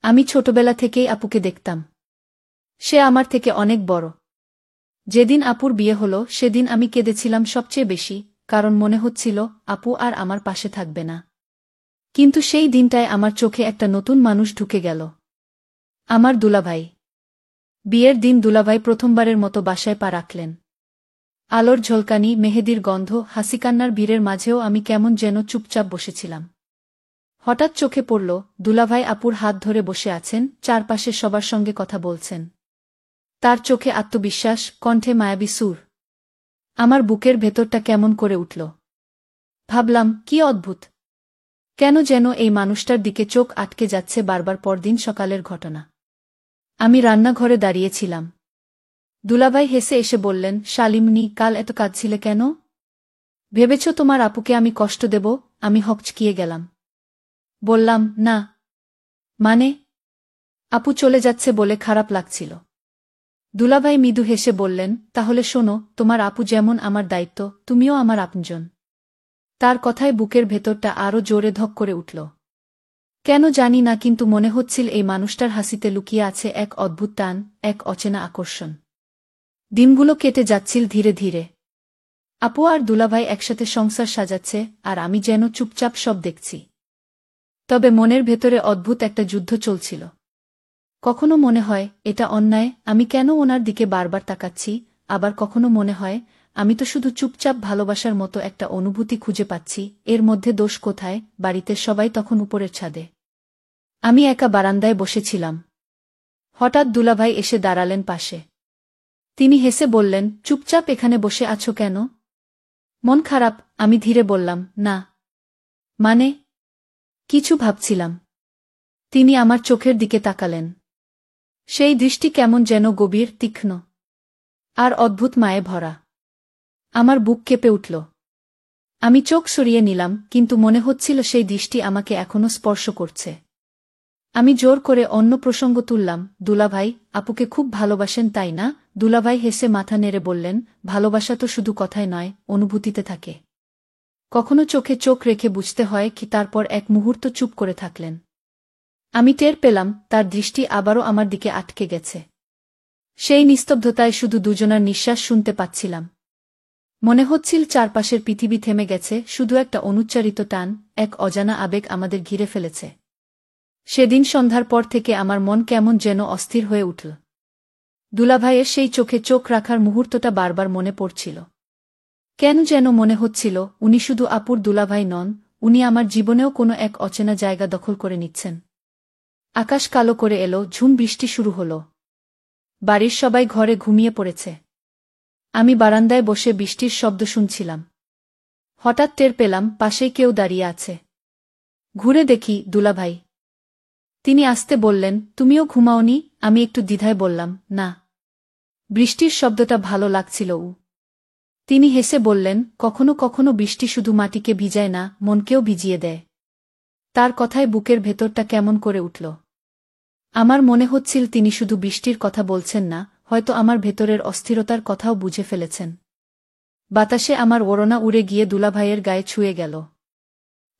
আমি ছোটবেলা থেকেই আপুকে দেখতাম। সে আমার থেকে অনেক বড়। যেদিন আপুর বিয়ে হলো সেদিন আমি কেঁদেছিলাম সবচেয়ে বেশি, কারণ মনে হচ্ছিল আপু আর আমার পাশে থাকবে না। কিন্তু সেই দিনটায় আমার চোখে একটা নতুন মানুষ ঢুকে গেল। আমার দুলাভাই। বিয়ের দিন দুলাভাই প্রথমবারের মতো বাসায় পা রাখলেন। আলোর ঝলকানি, মেহেদির গন্ধ, হাসিকান্নার ভিড়ের মাঝেও আমি কেমন যেন চুপচাপ বসেছিলাম। হঠাৎ চোখে পড়ল, দুলাভাই আপুর হাত ধরে বসে আছেন, চারপাশে সবার সঙ্গে কথা বলছেন। তার চোখে আত্মবিশ্বাস, কণ্ঠে মায়াবী সুর। আমার বুকের ভেতরটা কেমন করে উঠল। ভাবলাম, কি অদ্ভুত! কেন যেন এই মানুষটার দিকে চোখ আটকে যাচ্ছে বারবার। পরদিন সকালের ঘটনা। আমি রান্নাঘরে দাঁড়িয়েছিলাম। দুলাভাই হেসে এসে বললেন, শালিমনি, কাল এত কাঁদছিলে কেন? ভেবেছ তোমার আপুকে আমি কষ্ট দেব? আমি হকচকিয়ে গেলাম। বললাম, না। মানে? আপু চলে যাচ্ছে বলে খারাপ লাগছিল। দুলাভাই মৃদু হেসে বললেন, তাহলে শোনো, তোমার আপু যেমন আমার দায়িত্ব, তুমিও আমার আপনজন। তার কথায় বুকের ভেতরটা আরও জোরে ধক করে উঠল। কেন জানি না, কিন্তু মনে হচ্ছিল এই মানুষটার হাসিতে লুকিয়ে আছে এক অদ্ভুত টান, এক অচেনা আকর্ষণ। দিনগুলো কেটে যাচ্ছিল ধীরে ধীরে। আপু আর দুলাভাই একসাথে সংসার সাজাচ্ছে, আর আমি যেন চুপচাপ সব দেখছি। তবে মনের ভেতরে অদ্ভুত একটা যুদ্ধ চলছিল। কখনো মনে হয় এটা অন্যায়, আমি কেন ওনার দিকে বারবার তাকাচ্ছি, আবার কখনো মনে হয় আমি তো শুধু চুপচাপ ভালোবাসার মতো একটা অনুভূতি খুঁজে পাচ্ছি। এর মধ্যে দোষ কোথায়? বাড়িতে সবাই তখন উপরের ছাদে। আমি একা বারান্দায় বসেছিলাম। হঠাৎ দুলাভাই এসে দাঁড়ালেন পাশে। তিনি হেসে বললেন, চুপচাপ এখানে বসে আছো কেন? মন খারাপ? আমি ধীরে বললাম, না। মানে? কিছু ভাবছিলাম। তিনি আমার চোখের দিকে তাকালেন। সেই দৃষ্টি কেমন যেন গভীর, তীক্ষ্ণ আর অদ্ভুত মায়ে ভরা। আমার বুক কেঁপে উঠল। আমি চোখ সরিয়ে নিলাম, কিন্তু মনে হচ্ছিল সেই দৃষ্টি আমাকে এখনো স্পর্শ করছে। আমি জোর করে অন্য প্রসঙ্গ তুললাম, দুলাভাই, আপুকে খুব ভালোবাসেন তাই না? দুলাভাই হেসে মাথা নেড়ে বললেন, ভালোবাসা তো শুধু কথায় নয়, অনুভূতিতে থাকে। কখনো চোখে চোখ রেখে বুঝতে হয় কি। তারপর এক মুহূর্ত চুপ করে থাকলেন। আমি টের পেলাম তার দৃষ্টি আবারও আমার দিকে আটকে গেছে। সেই নিস্তব্ধতায় শুধু দুজনার নিঃশ্বাস শুনতে পাচ্ছিলাম। মনে হচ্ছিল চারপাশের পৃথিবী থেমে গেছে, শুধু একটা অনুচ্চারিত টান, এক অজানা আবেগ আমাদের ঘিরে ফেলেছে। সেদিন সন্ধ্যার পর থেকে আমার মন কেমন যেন অস্থির হয়ে উঠল। দুলাভাইয়ের সেই চোখে চোখ রাখার মুহূর্তটা বারবার মনে পড়ছিল। কেন যেন মনে হচ্ছিল উনি শুধু আপুর দুলাভাই নন, উনি আমার জীবনেও কোনো এক অচেনা জায়গা দখল করে নিচ্ছেন। আকাশ কালো করে এলো, ঝুম বৃষ্টি শুরু হল। বাড়ির সবাই ঘরে ঘুমিয়ে পড়েছে। আমি বারান্দায় বসে বৃষ্টির শব্দ শুনছিলাম। হঠাৎ টের পেলাম পাশেই কেউ দাঁড়িয়ে আছে। ঘুরে দেখি, দুলাভাই। তিনি আস্তে বললেন, তুমিও ঘুমাওনি? আমি একটু দ্বিধায় বললাম, না। বৃষ্টির শব্দটা ভালো লাগছিল। তিনি হেসে বললেন, কখনো কখনো বৃষ্টি শুধু মাটিকে ভিজায় না, মনকেও ভিজিয়ে দেয়। তার কথায় বুকের ভেতরটা কেমন করে উঠল। আমার মনে হচ্ছিল তিনি শুধু বৃষ্টির কথা বলছেন না, হয়তো আমার ভেতরের অস্থিরতার কথাও বুঝে ফেলেছেন। বাতাসে আমার ওড়না উড়ে গিয়ে দুলাভাইয়ের গায়ে ছুঁয়ে গেল।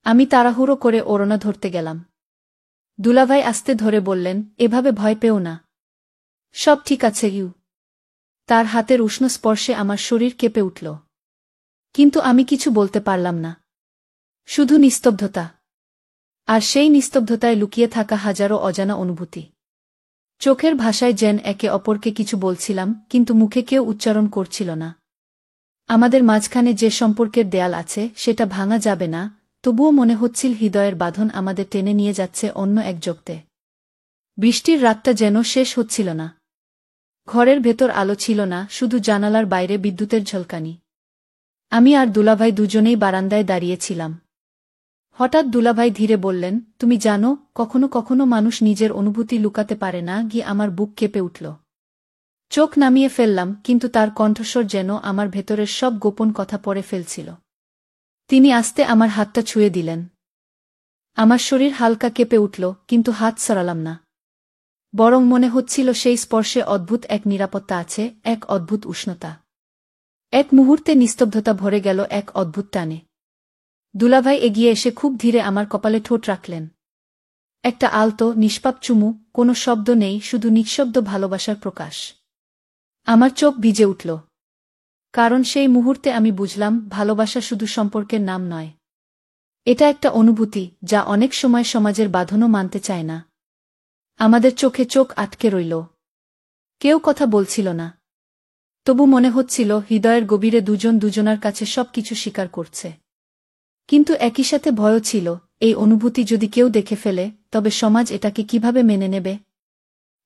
আমি তাড়াহুড়ো করে ওড়না ধরতে গেলাম। দুলাভাই আস্তে ধরে বললেন, এভাবে ভয় পেও না। সব ঠিক আছে ইউ। তার হাতের উষ্ণ স্পর্শে আমার শরীর কেঁপে উঠল। কিন্তু আমি কিছু বলতে পারলাম না। শুধু নিস্তব্ধতা। আর সেই নিস্তব্ধতায় লুকিয়ে থাকা হাজারো অজানা অনুভূতি। চোখের ভাষায় যেন একে অপরকে কিছু বলছিলাম, কিন্তু মুখে কেউ উচ্চারণ করছিল না। আমাদের মাঝখানে যে সম্পর্কের দেয়াল আছে সেটা ভাঙা যাবে না, তবুও মনে হচ্ছিল হৃদয়ের বাঁধন আমাদের টেনে নিয়ে যাচ্ছে অন্য এক জগতে। বৃষ্টির রাতটা যেন শেষ হচ্ছিল না। ঘরের ভেতর আলো ছিল না, শুধু জানালার বাইরে বিদ্যুতের ঝলকানি। আমি আর দুলাভাই দুজনেই বারান্দায় দাঁড়িয়েছিলাম। হঠাৎ দুলাভাই ধীরে বললেন, তুমি জানো, কখনো কখনো মানুষ নিজের অনুভূতি লুকাতে পারে না। গিয়ে আমার বুক কেঁপে উঠল। চোখ নামিয়ে ফেললাম, কিন্তু তার কণ্ঠস্বর যেন আমার ভেতরের সব গোপন কথা পড়ে ফেলছিল। তিনি আস্তে আমার হাতটা ছুঁয়ে দিলেন। আমার শরীর হালকা কেঁপে উঠল, কিন্তু হাত সরালাম না। বরং মনে হচ্ছিল সেই স্পর্শে অদ্ভুত এক নিরাপত্তা আছে, এক অদ্ভুত উষ্ণতা। এক মুহূর্তে নিস্তব্ধতা ভরে গেল এক অদ্ভুত টানে। দুলাভাই এগিয়ে এসে খুব ধীরে আমার কপালে ঠোঁট রাখলেন। একটা আলতো নিষ্পাপ চুমু, কোনো শব্দ নেই, শুধু নিঃশব্দ ভালোবাসার প্রকাশ। আমার চোখ ভিজে উঠল, কারণ সেই মুহূর্তে আমি বুঝলাম ভালোবাসা শুধু সম্পর্কের নাম নয়। এটা একটা অনুভূতি যা অনেক সময় সমাজের বাঁধনও মানতে চায় না। আমাদের চোখে চোখ আটকে রইল, কেউ কথা বলছিল না, তবু মনে হচ্ছিল হৃদয়ের গভীরে দুজন দুজনার কাছে সবকিছু স্বীকার করছে। কিন্তু একই সাথে ভয়ও ছিল, এই অনুভূতি যদি কেউ দেখে ফেলে, তবে সমাজ এটাকে কিভাবে মেনে নেবে।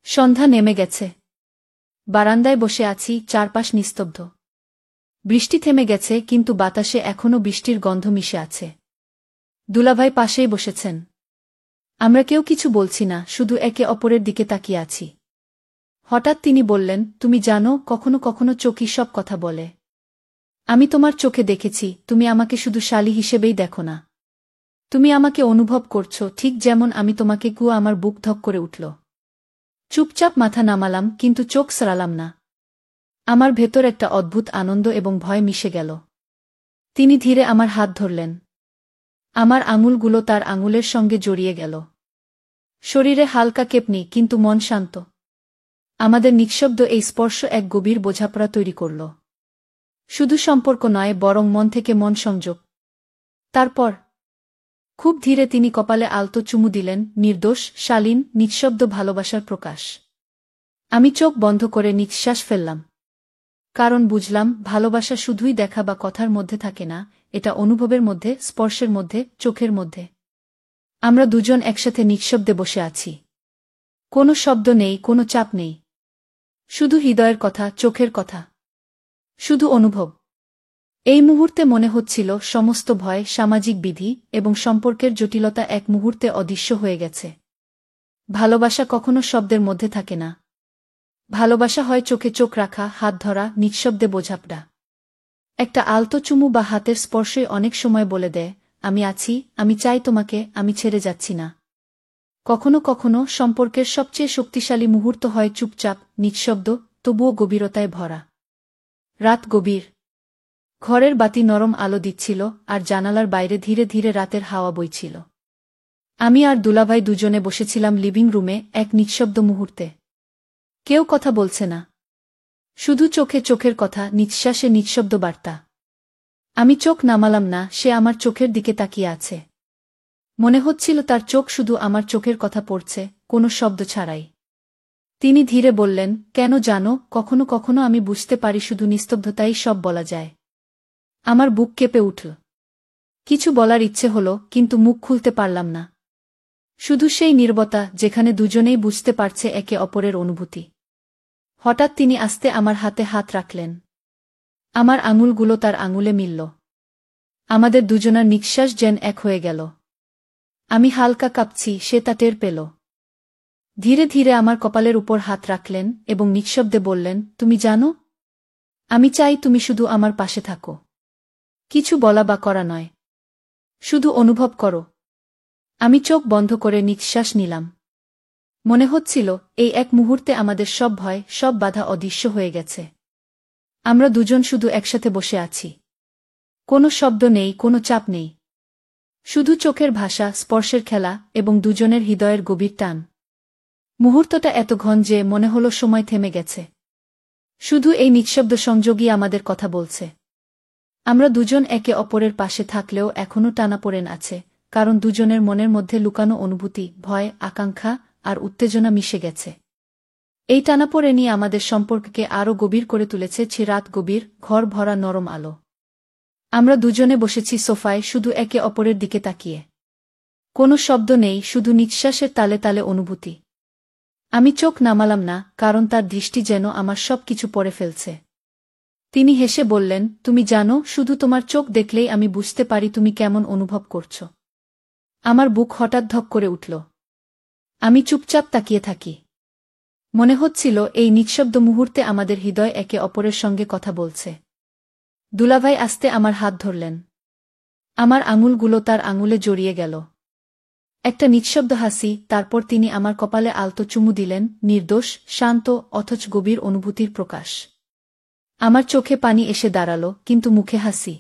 সন্ধ্যা নেমে গেছে, বারান্দায় বসে আছি, চারপাশ নিস্তব্ধ। বৃষ্টি থেমে গেছে, কিন্তু বাতাসে এখনও বৃষ্টির গন্ধ মিশে আছে। দুলাভাই পাশেই বসেছেন। আমরা কেউ কিছু বলছি না, শুধু একে অপরের দিকে তাকিয়ে আছি। হঠাৎ তিনি বললেন, তুমি জানো, কখনো কখনো চোখই সব কথা বলে। আমি তোমার চোখে দেখেছি, তুমি আমাকে শুধু শালী হিসেবেই দেখো না। তুমি আমাকে অনুভব করছো, ঠিক যেমন আমি তোমাকে। আমার বুক ধক করে উঠল। চুপচাপ মাথা নামালাম, কিন্তু চোখ সরালাম না। আমার ভেতর একটা অদ্ভুত আনন্দ এবং ভয় মিশে গেল। তিনি ধীরে আমার হাত ধরলেন। আমার আঙুলগুলো তার আঙুলের সঙ্গে জড়িয়ে গেল। শরীরে হালকা কেঁপনি, কিন্তু মন শান্ত। আমাদের নিঃশব্দ এই স্পর্শ এক গভীর বোঝাপড়া তৈরি করল। শুধু সম্পর্ক নয়, বরং মন থেকে মন সংযোগ। তারপর খুব ধীরে তিনি কপালে আলতো চুমু দিলেন, নির্দোষ, শালীন, নিঃশব্দ ভালোবাসার প্রকাশ। আমি চোখ বন্ধ করে নিঃশ্বাস ফেললাম, কারণ বুঝলাম ভালোবাসা শুধুই দেখা বা কথার মধ্যে থাকে না, এটা অনুভবের মধ্যে, স্পর্শের মধ্যে, চোখের মধ্যে। আমরা দুজন একসাথে নিঃশব্দে বসে আছি। কোনো শব্দ নেই, কোনো চাপ নেই, শুধু হৃদয়ের কথা, চোখের কথা, শুধু অনুভব। এই মুহূর্তে মনে হচ্ছিল সমস্ত ভয়, সামাজিক বিধি এবং সম্পর্কের জটিলতা এক মুহূর্তে অদৃশ্য হয়ে গেছে। ভালোবাসা কখনো শব্দের মধ্যে থাকে না। ভালোবাসা হয় চোখে চোখ রাখা, হাত ধরা, নিঃশব্দে বোঝাপড়া। একটা আলতো চুমু বা হাতের স্পর্শই অনেক সময় বলে দেয়, আমি আছি, আমি চাই তোমাকে, আমি ছেড়ে যাচ্ছি না। কখনো কখনো সম্পর্কের সবচেয়ে শক্তিশালী মুহূর্ত হয় চুপচাপ, নিঃশব্দ, তবুও গভীরতায় ভরা। রাত গভীর। ঘরের বাতি নরম আলো দিচ্ছিল, আর জানালার বাইরে ধীরে ধীরে রাতের হাওয়া বইছিল। আমি আর দুলাভাই দুজনে বসেছিলাম লিভিং রুমে, এক নিঃশব্দ মুহূর্তে। কেউ কথা বলছে না, শুধু চোখে চোখের কথা, নিঃশ্বাসে নিঃশব্দ বার্তা। আমি চোখ নামালাম না, সে আমার চোখের দিকে তাকিয়ে আছে। মনে হচ্ছিল তার চোখ শুধু আমার চোখের কথা পড়ছে, কোনো শব্দ ছাড়াই। তিনি ধীরে বললেন, কেন জানো, কখনো কখনো আমি বুঝতে পারি শুধু নিস্তব্ধতাই সব বলা যায়। আমার বুক কেঁপে উঠল। কিছু বলার ইচ্ছে হলো, কিন্তু মুখ খুলতে পারলাম না। শুধু সেই নীরবতা, যেখানে দুজনেই বুঝতে পারছে একে অপরের অনুভূতি। হঠাৎ তিনি আস্তে আমার হাতে হাত রাখলেন। আমার আঙুলগুলো তার আঙুলে মিলল। আমাদের দুজনার নিঃশ্বাস যেন এক হয়ে গেল। আমি হালকা কাঁপছি, সে তা টের পেল। ধীরে ধীরে আমার কপালের উপর হাত রাখলেন এবং নিঃশব্দে বললেন, তুমি জানো, আমি চাই তুমি শুধু আমার পাশে থাকো। কিছু বলা বা করা নয়, শুধু অনুভব করো। আমি চোখ বন্ধ করে নিঃশ্বাস নিলাম। মনে হচ্ছিল এই এক মুহূর্তে আমাদের সব ভয়, সব বাধা অদৃশ্য হয়ে গেছে। আমরা দুজন শুধু একসাথে বসে আছি। কোনো শব্দ নেই, কোনো চাপ নেই, শুধু চোখের ভাষা, স্পর্শের খেলা এবং দুজনের হৃদয়ের গভীর টান। মুহূর্তটা এত ঘন যে মনে হলো সময় থেমে গেছে। শুধু এই নিঃশব্দ সংযোগই আমাদের কথা বলছে। আমরা দুজন একে অপরের পাশে থাকলেও এখনও টানাপোড়েন আছে, কারণ দুজনের মনের মধ্যে লুকানো অনুভূতি, ভয়, আকাঙ্ক্ষা আর উত্তেজনা মিশে গেছে। এই টানাপোড়েনই আমাদের সম্পর্ককে আরও গভীর করে তুলেছে। রাত গভীর, ঘর ভরা নরম আলো। আমরা দুজনে বসেছি সোফায়, শুধু একে অপরের দিকে তাকিয়ে। কোনো শব্দ নেই, শুধু নিঃশ্বাসের তালে তালে অনুভূতি। আমি চোখ নামালাম না, কারণ তার দৃষ্টি যেন আমার সব কিছু পড়ে ফেলছে। তিনি হেসে বললেন, তুমি জানো, শুধু তোমার চোখ দেখলেই আমি বুঝতে পারি তুমি কেমন অনুভব করছো। আমার বুক হঠাৎ ধক করে উঠল। আমি চুপচাপ তাকিয়ে থাকি। মনে হচ্ছিল এই নিঃশব্দ মুহূর্তে আমাদের হৃদয় একে অপরের সঙ্গে কথা বলছে। দুলাভাই আস্তে আমার হাত ধরলেন। আমার আঙুলগুলো তার আঙুলে জড়িয়ে গেল। একটা নিঃশব্দ হাসি, তারপর তিনি আমার কপালে আলতো চুমু দিলেন, নির্দোষ, শান্ত, অথচ গভীর অনুভূতির প্রকাশ। আমার চোখে পানি এসে দাঁড়ালো, কিন্তু মুখে হাসি।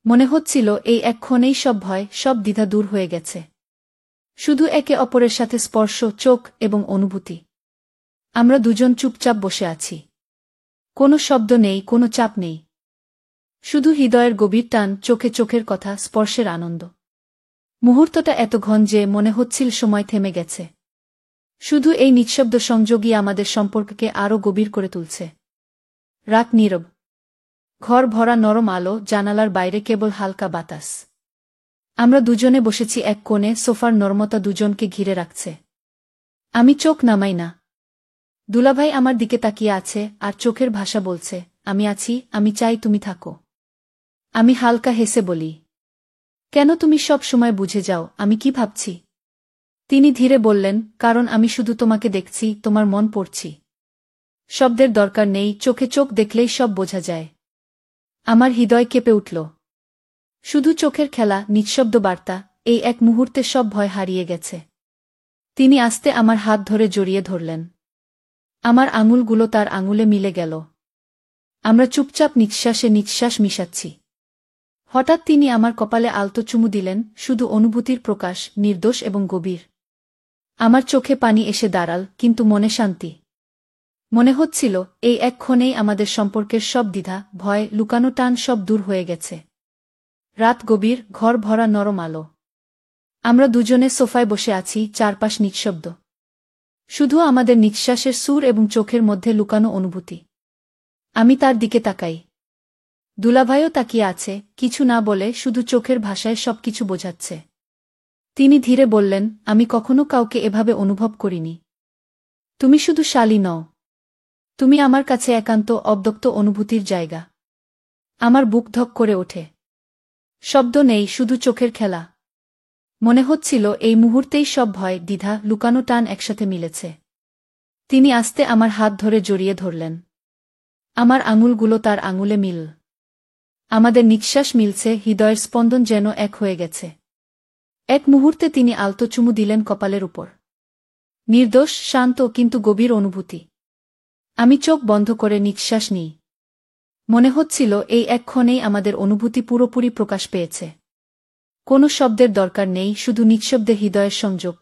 মনে হচ্ছিল এই এক ক্ষণেই সব ভয়, সব দ্বিধা দূর হয়ে গেছে। শুধু একে অপরের সাথে স্পর্শ, চোখ এবং অনুভূতি। আমরা দুজন চুপচাপ বসে আছি। কোনো শব্দ নেই, কোনো চাপ নেই। শুধু হৃদয়ের গভীর টান, চোখে চোখের কথা, স্পর্শের আনন্দ। মুহূর্তটা এত ঘন যে মনে হচ্ছিল সময় থেমে গেছে। শুধু এই নিঃশব্দ সংযোগই আমাদের সম্পর্ককে আরও গভীর করে তুলছে। রাত নীরব। ঘর ভরা নরম আলো, জানালার বাইরে কেবল হালকা বাতাস। আমরা দুজনে বসেছি এক কোণে, সোফার নরমতা দুজনকে ঘিরে রাখছে। আমি চোখ নামাই না। দুলাভাই আমার দিকে তাকিয়ে আছে, আর চোখের ভাষা বলছে, আমি আছি, আমি চাই তুমি থাকো। আমি হালকা হেসে বলি, কেন তুমি সব সময় বুঝে যাও আমি কি ভাবছি? তিনি ধীরে বললেন, কারণ আমি শুধু তোমাকে দেখছি, তোমার মন পড়ছি। শব্দের দরকার নেই, চোখে চোখ দেখলেই সব বোঝা যায়। আমার হৃদয় কেঁপে উঠল। শুধু চোখের খেলা, নিঃশব্দ বার্তা, এই এক মুহূর্তে সব ভয় হারিয়ে গেছে। তিনি আস্তে আমার হাত ধরে জড়িয়ে ধরলেন। আমার আঙুলগুলো তার আঙুলে মিলে গেল। আমরা চুপচাপ নিঃশ্বাসে নিঃশ্বাস মিশাচ্ছি। হঠাৎ তিনি আমার কপালে আলতো চুমু দিলেন, শুধু অনুভূতির প্রকাশ, নির্দোষ এবং গভীর। আমার চোখে পানি এসে দাঁড়াল, কিন্তু মনে শান্তি। মনে হচ্ছিল এই এক ক্ষণেই আমাদের সম্পর্কের সব দ্বিধা, ভয়, লুকানো টান সব দূর হয়ে গেছে। রাত গভীর, ঘর ভরা নরম আলো। আমরা দুজনে সোফায় বসে আছি, চারপাশ নিঃশব্দ। শুধু আমাদের নিঃশ্বাসের সুর এবং চোখের মধ্যে লুকানো অনুভূতি। আমি তার দিকে তাকাই। দুলাভাইও তাকিয়ে আছে, কিছু না বলে, শুধু চোখের ভাষায় সবকিছু বোঝাচ্ছে। তিনি ধীরে বললেন, আমি কখনো কাউকে এভাবে অনুভব করিনি। তুমি শুধু শালী নও। তুমি আমার কাছে একান্ত, অব্যক্ত অনুভূতির জায়গা। আমার বুক ধক করে ওঠে। শব্দ নেই, শুধু চোখের খেলা। মনে হচ্ছিল এই মুহূর্তেই সব ভয়, দ্বিধা, লুকানো টান একসাথে মিলেছে। তিনি আস্তে আমার হাত ধরে জড়িয়ে ধরলেন। আমার আঙুলগুলো তার আঙুলে মিল। আমাদের নিঃশ্বাস মিলছে, হৃদয়ের স্পন্দন যেন এক হয়ে গেছে। এক মুহূর্তে তিনি আলতো চুমু দিলেন কপালের উপর। নির্দোষ, শান্ত, কিন্তু গভীর অনুভূতি। আমি চোখ বন্ধ করে নিঃশ্বাস নিই। মনে হচ্ছিল এই এক ক্ষণেই আমাদের অনুভূতি পুরোপুরি প্রকাশ পেয়েছে। কোনো শব্দের দরকার নেই, শুধু নিঃশব্দে হৃদয়ের সংযোগ।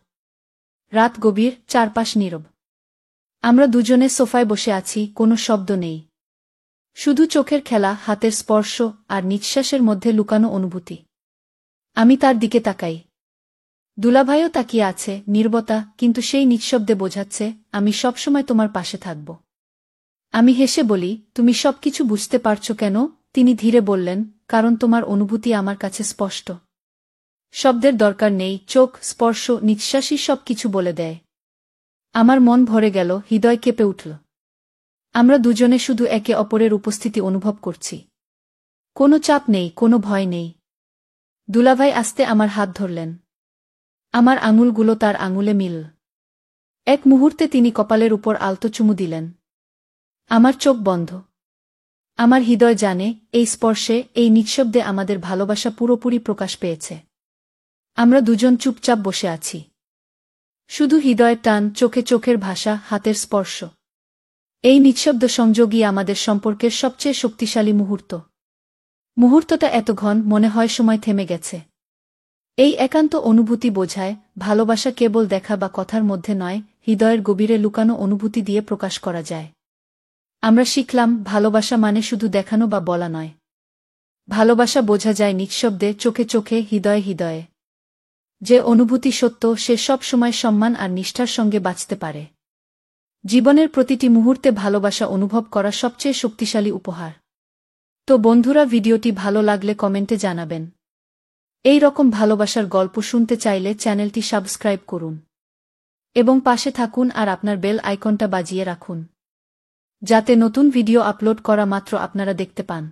রাত গভীর, চারপাশ নীরব। আমরা দুজনে সোফায় বসে আছি, কোনো শব্দ নেই। শুধু চোখের খেলা, হাতের স্পর্শ, আর নিঃশ্বাসের মধ্যে লুকানো অনুভূতি। আমি তার দিকে তাকাই। দুলাভাইও তাকিয়ে আছে, নীরবতা, কিন্তু সেই নিঃশব্দে বোঝাচ্ছে, আমি সবসময় তোমার পাশে থাকব। আমি হেসে বলি, তুমি সবকিছু বুঝতে পারছো কেন? তিনি ধীরে বললেন, কারণ তোমার অনুভূতি আমার কাছে স্পষ্ট। শব্দের দরকার নেই, চোখ, স্পর্শ, নিঃশ্বাসই সবকিছু বলে দেয়। আমার মন ভরে গেল, হৃদয় কেঁপে উঠল। আমরা দুজনে শুধু একে অপরের উপস্থিতি অনুভব করছি। কোনো চাপ নেই, কোনো ভয় নেই। দুলাভাই আস্তে আমার হাত ধরলেন। আমার আঙুলগুলো তার আঙুলে মিল। এক মুহূর্তে তিনি কপালের উপর আলতো চুমু দিলেন। আমার চোখ বন্ধ। আমার হৃদয় জানে, এই স্পর্শে, এই নিঃশব্দে আমাদের ভালোবাসা পুরোপুরি প্রকাশ পেয়েছে। আমরা দুজন চুপচাপ বসে আছি। শুধু হৃদয়ের টান, চোখে চোখের ভাষা, হাতের স্পর্শ। এই নিঃশব্দ সংযোগই আমাদের সম্পর্কের সবচেয়ে শক্তিশালী মুহূর্ত। মুহূর্তটা এত ঘন, মনে হয় সময় থেমে গেছে। এই একান্ত অনুভূতি বোঝায়, ভালোবাসা কেবল দেখা বা কথার মধ্যে নয়, হৃদয়ের গভীরে লুকানো অনুভূতি দিয়ে প্রকাশ করা যায়। আমরা শিখলাম, ভালোবাসা মানে শুধু দেখানো বা বলা নয়। ভালোবাসা বোঝা যায় নিঃশব্দে, চোখে চোখে, হৃদয়ে হৃদয়ে। যে অনুভূতি সত্য, সে সব সময় সম্মান আর নিষ্ঠার সঙ্গে বাঁচতে পারে। জীবনের প্রতিটি মুহূর্তে ভালোবাসা অনুভব করা সবচেয়ে শক্তিশালী উপহার। তো বন্ধুরা, ভিডিওটি ভালো লাগলে কমেন্টে জানাবেন। এই রকম ভালোবাসার গল্প শুনতে চাইলে চ্যানেলটি সাবস্ক্রাইব করুন এবং পাশে থাকুন আর আপনার বেল আইকনটা বাজিয়ে রাখুন, যাতে নতুন ভিডিও আপলোড করা মাত্র আপনারা দেখতে পান।